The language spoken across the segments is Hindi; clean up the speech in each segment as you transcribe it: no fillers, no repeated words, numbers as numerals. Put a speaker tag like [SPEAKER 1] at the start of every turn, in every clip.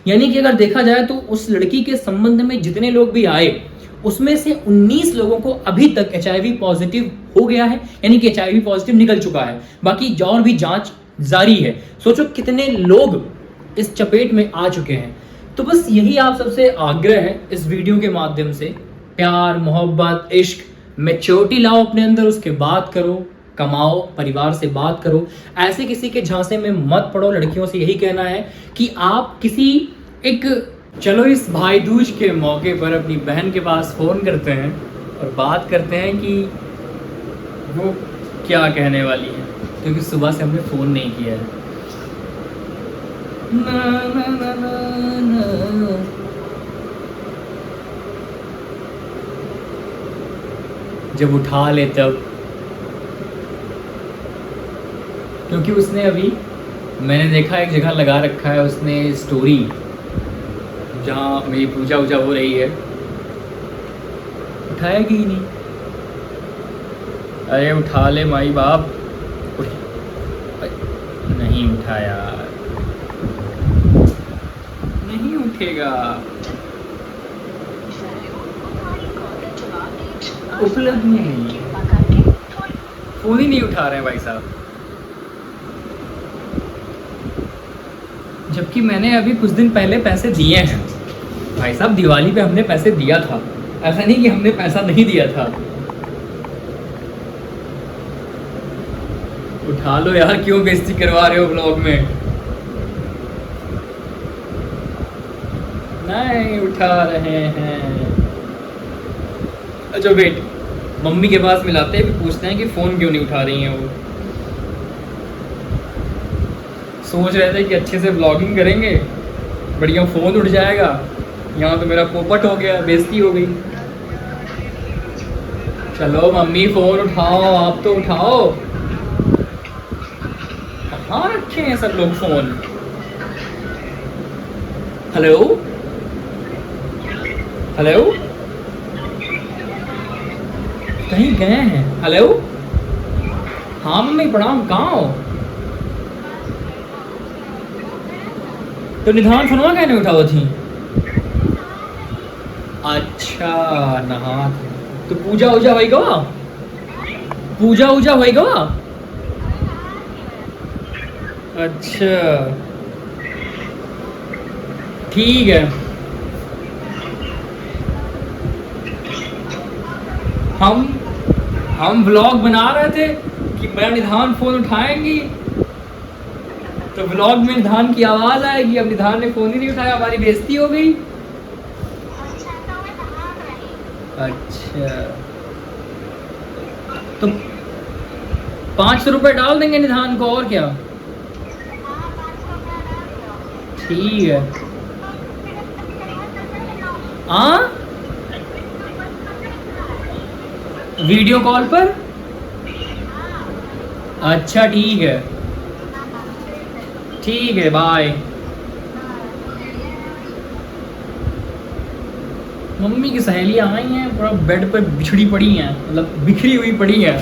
[SPEAKER 1] यानी कि अगर देखा जाए तो उस लड़की के संबंध में जितने लोग भी आए उसमें से 19 लोगों को अभी तक HIV पॉजिटिव हो गया है, यानी कि HIV पॉजिटिव निकल चुका है। बाकी और भी जांच जारी है। सोचो कितने लोग इस चपेट में आ चुके हैं। तो बस यही आप सबसे आग्रह है इस वीडियो के माध्यम से, प्यार मोहब्बत इश्क मैच्योरिटी लाओ अपने अंदर, उसके बात करो, कमाओ, परिवार से बात करो, ऐसे किसी के झांसे में मत पड़ो। लड़कियों से यही कहना है कि आप किसी एक चलो इस भाई दूज के मौके पर अपनी बहन के पास फ़ोन करते हैं और बात करते हैं कि वो क्या कहने वाली है, क्योंकि सुबह से हमने फ़ोन नहीं किया है। ना, ना, ना, ना, ना। जब उठा ले तब, क्योंकि उसने अभी, मैंने देखा एक जगह लगा रखा है उसने स्टोरी जहाँ मेरी पूजा वूजा हो रही है, उठाएगी ही नहीं। अरे उठा ले माई बाप, नहीं उठाया, नहीं उठेगा, उपलब्ध नहीं, फोन ही नहीं उठा रहे हैं भाई साहब। जबकि मैंने अभी कुछ दिन पहले पैसे दिए हैं भाई साहब, दिवाली पे हमने पैसे दिया था, ऐसा नहीं कि हमने पैसा नहीं दिया था। उठा लो यार, क्यों बेइज्जती करवा रहे हो ब्लॉग में। नहीं उठा रहे हैं। अच्छा वेट, मम्मी के पास मिलाते हैं, भी पूछते हैं कि फ़ोन क्यों नहीं उठा रही हैं वो। सोच रहे थे कि अच्छे से ब्लॉगिंग करेंगे, बढ़िया फ़ोन उठ जाएगा, यहाँ तो मेरा पोपट हो गया, बेइज्जती हो गई। चलो मम्मी फ़ोन उठाओ, आप तो उठाओ। कहाँ रखे हैं सब लोग फ़ोन। हेलो हेलो, कहीं गए हैं। हेलो, हाँ मम्मी प्रणाम, कहाँ हो। तो निधान फोनवा कहने उठाओ थी। अच्छा नहा, तो पूजा उजा होई गवा, पूजा उजा होई गवा। अच्छा ठीक है, हम व्लॉग बना रहे थे कि मेरा निधान फोन उठाएंगी तो व्लॉग में निधान की आवाज आएगी। अब निधान ने फोन ही नहीं उठाया, हमारी बेइज्जती हो गई। अच्छा तो 500 रुपए डाल देंगे निधान को, और क्या। ठीक है, हाँ वीडियो कॉल पर। अच्छा ठीक है, ठीक है बाय। मम्मी की सहेलियाँ आई हैं, पूरा बेड पर बिछड़ी पड़ी हैं, मतलब बिखरी हुई पड़ी हैं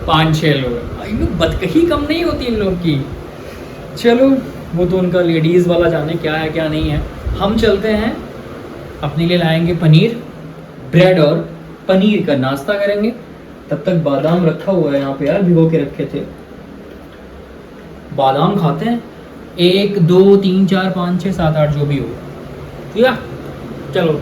[SPEAKER 1] 5-6 लोग। इनमें बदकही कम नहीं होती इन लोग की। चलो वो तो उनका लेडीज़ वाला जाने क्या है क्या नहीं है। हम चलते हैं, अपने लिए लाएंगे पनीर, ब्रेड और पनीर का नाश्ता करेंगे। तब तक बादाम रखा हुआ है यहाँ पे यार, भिगो के रखे थे। बादाम खाते हैं, 1 2 3 4 5 6 7 8 जो भी हो, ठीक है। चलो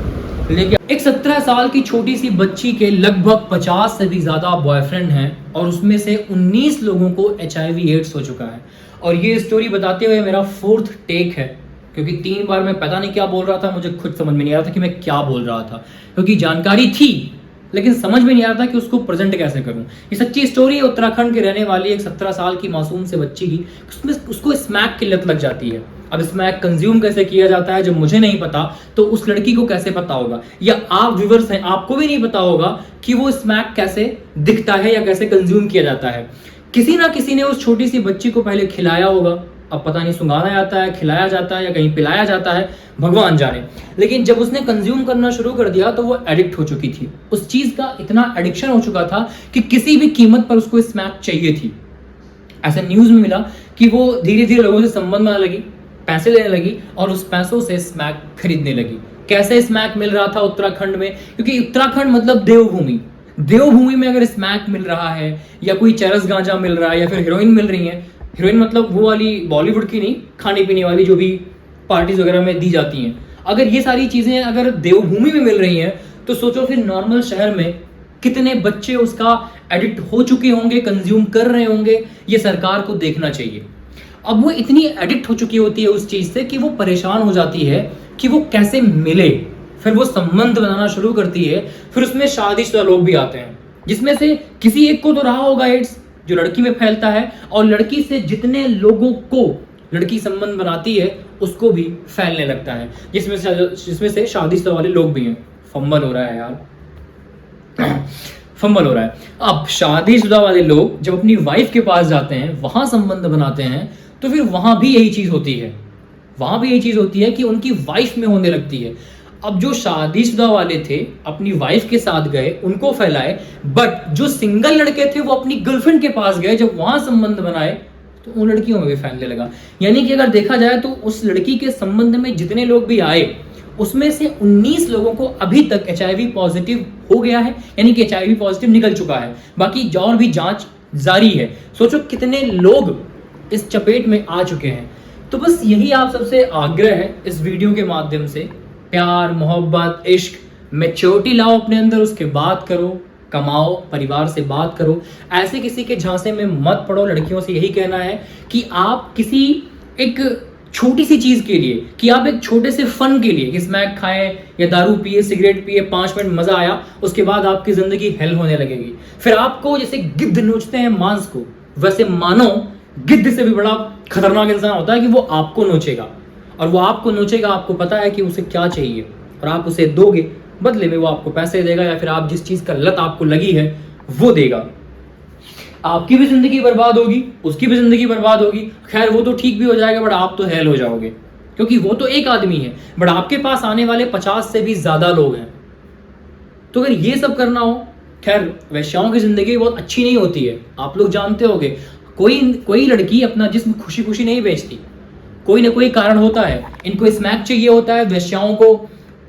[SPEAKER 1] लेके, एक 17 साल की छोटी सी बच्ची के लगभग 50 से भी ज्यादा बॉयफ्रेंड हैं और उसमें से 19 लोगों को HIV एड्स हो चुका है। और ये स्टोरी बताते हुए मेरा 4th टेक है, क्योंकि 3 बार मैं पता नहीं क्या बोल रहा था, मुझे खुद समझ में नहीं आ रहा था कि मैं क्या बोल रहा था, क्योंकि जानकारी थी लेकिन समझ में नहीं आ रहा था कि उसको प्रेजेंट कैसे करूं। ये सच्ची स्टोरी है उत्तराखंड के रहने वाली एक 17 साल की मासूम से बच्ची की। उसमें उसको स्मैक की लत लग जाती है। अब स्मैक कंज्यूम कैसे किया जाता है जब मुझे नहीं पता, तो उस लड़की को कैसे पता होगा, या आप व्यूअर्स हैं आपको भी नहीं पता होगा कि वो स्मैक कैसे दिखता है या कैसे कंज्यूम किया जाता है। किसी ना किसी ने उस छोटी सी बच्ची को पहले खिलाया होगा, अब पता नहीं सुंघाना जाता है, खिलाया जाता है या कहीं पिलाया जाता है, भगवान जाने। लेकिन जब उसने कंज्यूम करना शुरू कर दिया तो वो एडिक्ट हो चुकी थी। उस चीज का इतना एडिक्शन हो चुका था कि किसी भी कीमत पर उसको स्मैक चाहिए थी। ऐसा न्यूज में मिला कि वो धीरे धीरे लोगों से संबंध बनाने लगी, पैसे लेने लगी और उस पैसों से स्मैक खरीदने लगी। कैसे स्मैक मिल रहा था उत्तराखंड में, क्योंकि उत्तराखंड मतलब देवभूमि, देवभूमि में अगर स्मैक मिल रहा है या कोई चरस गांजा मिल रहा है या फिर हीरोइन मिल रही है, हीरोइन मतलब वो वाली बॉलीवुड की नहीं, खाने पीने वाली जो भी पार्टीज वगैरह में दी जाती हैं, अगर ये सारी चीजें अगर देवभूमि में मिल रही हैं तो सोचो फिर नॉर्मल शहर में कितने बच्चे उसका एडिक्ट हो चुके होंगे, कंज्यूम कर रहे होंगे, ये सरकार को देखना चाहिए। अब वो इतनी एडिक्ट हो चुकी होती है उस चीज से कि वो परेशान हो जाती है कि वो कैसे मिले, फिर वो संबंध बनाना शुरू करती है। फिर उसमें शादीशुदा लोग भी आते हैं, जिसमें से किसी एक को तो रहा होगा एड्स जो लड़की में फैलता है, और लड़की से जितने लोगों को लड़की संबंध बनाती है उसको भी फैलने लगता है, जिसमें से शादीशुदा वाले लोग भी हैं। फंबल हो रहा है यार, फंबल हो रहा है। अब शादीशुदा वाले लोग जब अपनी वाइफ के पास जाते हैं, वहां संबंध बनाते हैं, तो फिर वहां भी यही चीज होती है, वहां भी यही चीज होती है कि उनकी वाइफ में होने लगती है। अब जो शादीशुदा वाले थे अपनी वाइफ के साथ गए, उनको फैलाए, बट जो सिंगल लड़के थे वो अपनी गर्लफ्रेंड के पास गए, जब वहां संबंध बनाए तो उन लड़कियों में भी फैलने लगा। यानी कि अगर देखा जाए तो उस लड़की के संबंध में जितने लोग भी आए उसमें से 19 लोगों को अभी तक HIV पॉजिटिव हो गया है, यानी कि HIV पॉजिटिव निकल चुका है, बाकी और भी जांच जारी है। सोचो कितने लोग इस चपेट में आ चुके हैं। तो बस यही आप सबसे आग्रह है इस वीडियो के माध्यम से, प्यार, मोहब्बत, इश्क, मैच्योरिटी लाओ अपने अंदर, उसके बाद करो, कमाओ, परिवार से बात करो, ऐसे किसी के झांसे में मत पड़ो। लड़कियों से यही कहना है कि आप किसी एक छोटी सी चीज के लिए, कि आप एक छोटे से फन के लिए, कि स्मैक खाएं या दारू पिए, सिगरेट पिए, 5 मिनट मजा आया, उसके बाद आपकी जिंदगी हेल होने लगेगी। फिर आपको जैसे गिद्ध नोचते हैं मांस को, वैसे मानो गिद्ध से भी बड़ा खतरनाक इंसान होता है कि वो आपको नोचेगा, और वो आपको नोचेगा, आपको पता है कि उसे क्या चाहिए और आप उसे दोगे, बदले में वो आपको पैसे देगा या फिर आप जिस चीज का लत आपको लगी है वो देगा। आपकी भी जिंदगी बर्बाद होगी, उसकी भी जिंदगी बर्बाद होगी। खैर वो तो ठीक भी हो जाएगा, बट आप तो हेल हो जाओगे, क्योंकि वो तो एक आदमी है, बट आपके पास आने वाले 50 से भी ज्यादा लोग हैं। तो अगर ये सब करना हो, खैर वैश्याओं की जिंदगी बहुत अच्छी नहीं होती है, आप लोग जानते होंगे। कोई लड़की अपना जिस्म खुशी खुशी नहीं बेचती, कोई ना कोई कारण होता है। इनको स्मैक चाहिए होता है, वैश्याओं को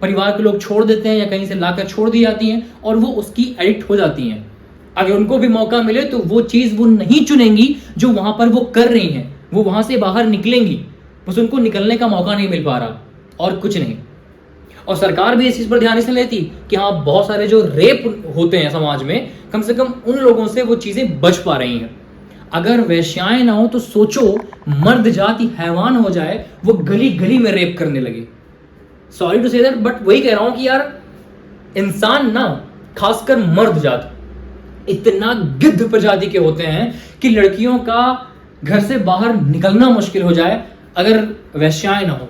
[SPEAKER 1] परिवार के लोग छोड़ देते हैं या कहीं से लाकर छोड़ दी जाती हैं और वो उसकी एडिक्ट हो जाती हैं। अगर उनको भी मौका मिले तो वो चीज वो नहीं चुनेंगी जो वहां पर वो कर रही हैं, वो वहां से बाहर निकलेंगी, बस उनको निकलने का मौका नहीं मिल पा रहा, और कुछ नहीं। और सरकार भी इस चीज पर ध्यान इसलिए लेती कि हाँ, बहुत सारे जो रेप होते हैं समाज में, कम से कम उन लोगों से वो चीजें बच पा रही हैं। अगर वैश्याएं ना हो तो सोचो मर्द जाति हैवान हो जाए, वो गली गली में रेप करने लगे। Sorry to say that, but वही कह रहा हूं कि यार इंसान ना, खासकर मर्द जाति इतना गिद्ध प्रजाति के होते हैं कि लड़कियों का घर से बाहर निकलना मुश्किल हो जाए अगर वैश्याएं ना हो।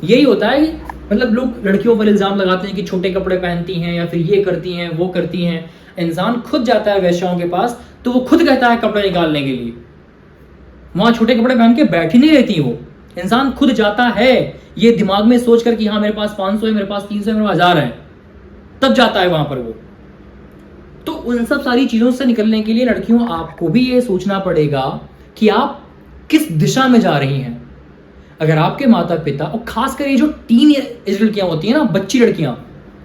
[SPEAKER 1] यही होता है, मतलब लोग लड़कियों पर इल्जाम लगाते हैं कि छोटे कपड़े पहनती हैं या फिर ये करती हैं वो करती हैं। इंसान खुद जाता है वैश्याओं के पास तो वो खुद कहता है कपड़े निकालने के लिए, वहां छोटे कपड़े पहन के बैठी नहीं रहती वो, इंसान खुद जाता है ये दिमाग में सोच कर कि हाँ मेरे पास 500 है, मेरे पास 300 है, मेरे पास 1000 है, तब जाता है वहां पर वो। तो उन सब सारी चीजों से निकलने के लिए लड़कियों आपको भी ये सोचना पड़ेगा कि आप किस दिशा में जा रही हैं। अगर आपके माता पिता, और खासकर ये जो टीन एज लड़कियां होती हैं ना, बच्ची लड़कियां,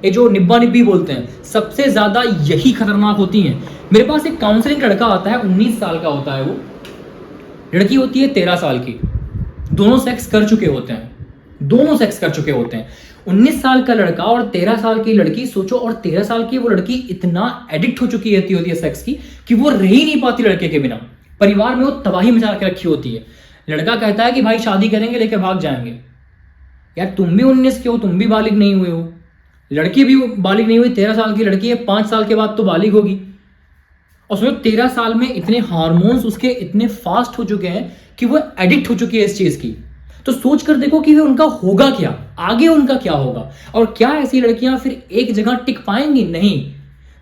[SPEAKER 1] ये जो निब्बा निब्बी बोलते हैं, सबसे ज्यादा यही खतरनाक होती हैं। मेरे पास एक काउंसलिंग लड़का आता है, 19 साल का होता है वो, लड़की होती है 13 साल की, दोनों सेक्स कर चुके होते हैं, दोनों सेक्स कर चुके होते हैं। 19 साल का लड़का और 13 साल की लड़की, सोचो, और 13 साल की वो लड़की इतना एडिक्ट हो चुकी रहती होती है सेक्स की कि वो रह ही नहीं पाती लड़के के बिना। परिवार में वो तबाही मचा के रखी होती है। लड़का कहता है कि भाई शादी करेंगे, लेकर भाग जाएंगे। यार तुम भी 19 के हो, तुम भी बालिग नहीं हुए हो, लड़की भी बालिग नहीं हुई, 13 साल की लड़की है, 5 साल के बाद तो बालिग होगी। और सोचो 13 साल में इतने हार्मोन्स उसके इतने फास्ट हो चुके हैं कि वो एडिक्ट हो चुकी है इस चीज की। तो सोच कर देखो कि उनका होगा क्या, आगे उनका क्या होगा, और क्या ऐसी लड़कियां फिर एक जगह टिक पाएंगी? नहीं।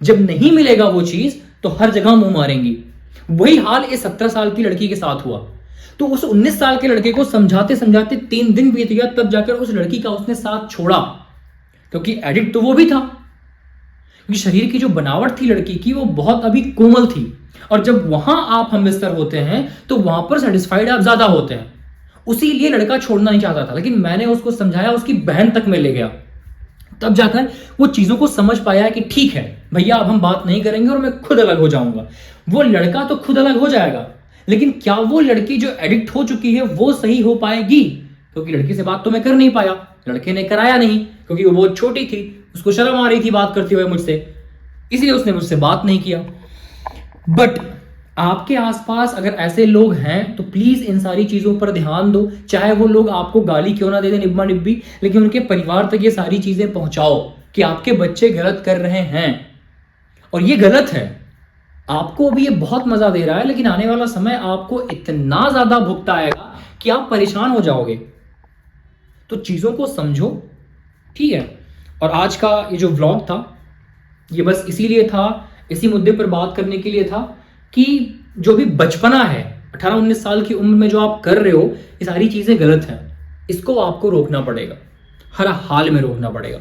[SPEAKER 1] जब नहीं मिलेगा वो चीज तो हर जगह मुंह मारेंगी। वही हाल इस 17 साल की लड़की के साथ हुआ। तो उस 19 साल के लड़के को समझाते समझाते 3 दिन बीत गया, तब जाकर उस लड़की का उसने साथ छोड़ा, क्योंकि एडिक्ट तो वो भी था। क्योंकि शरीर की जो बनावट थी लड़की की वो बहुत अभी कोमल थी, और जब वहां आप हमबिस्तर होते हैं तो वहां पर सेटिस्फाइड आप ज्यादा होते हैं। उसी लिए लड़का छोड़ना नहीं चाहता था, लेकिन मैंने उसको समझाया, उसकी बहन तक में ले गया, तब जाकर वो चीजों को समझ पाया कि ठीक है भैया अब हम बात नहीं करेंगे और मैं खुद अलग हो जाऊंगा। वो लड़का तो खुद अलग हो जाएगा, लेकिन क्या वो लड़की जो एडिक्ट हो चुकी है वो सही हो पाएगी? क्योंकि लड़की से बात तो मैं कर नहीं पाया, लड़के ने कराया नहीं, क्योंकि वो बहुत छोटी थी, उसको शर्म आ रही थी बात करते हुए मुझसे, इसलिए उसने मुझसे बात नहीं किया। बट आपके आसपास अगर ऐसे लोग हैं तो प्लीज इन सारी चीजों पर ध्यान दो, चाहे वो लोग आपको गाली क्यों ना दे दें निब्बा निब्बी, लेकिन उनके परिवार तक ये सारी चीजें पहुंचाओ कि आपके बच्चे गलत कर रहे हैं और ये गलत है। आपको अभी ये बहुत मजा दे रहा है, लेकिन आने वाला समय आपको इतना ज्यादा भुगता आएगा कि आप परेशान हो जाओगे। तो चीजों को समझो, ठीक है। और आज का ये जो व्लॉग था ये बस इसीलिए था, इसी मुद्दे पर बात करने के लिए था कि जो भी बचपना है 18-19 साल की उम्र में जो आप कर रहे हो, ये सारी चीजें गलत हैं, इसको आपको रोकना पड़ेगा, हर हाल में रोकना पड़ेगा।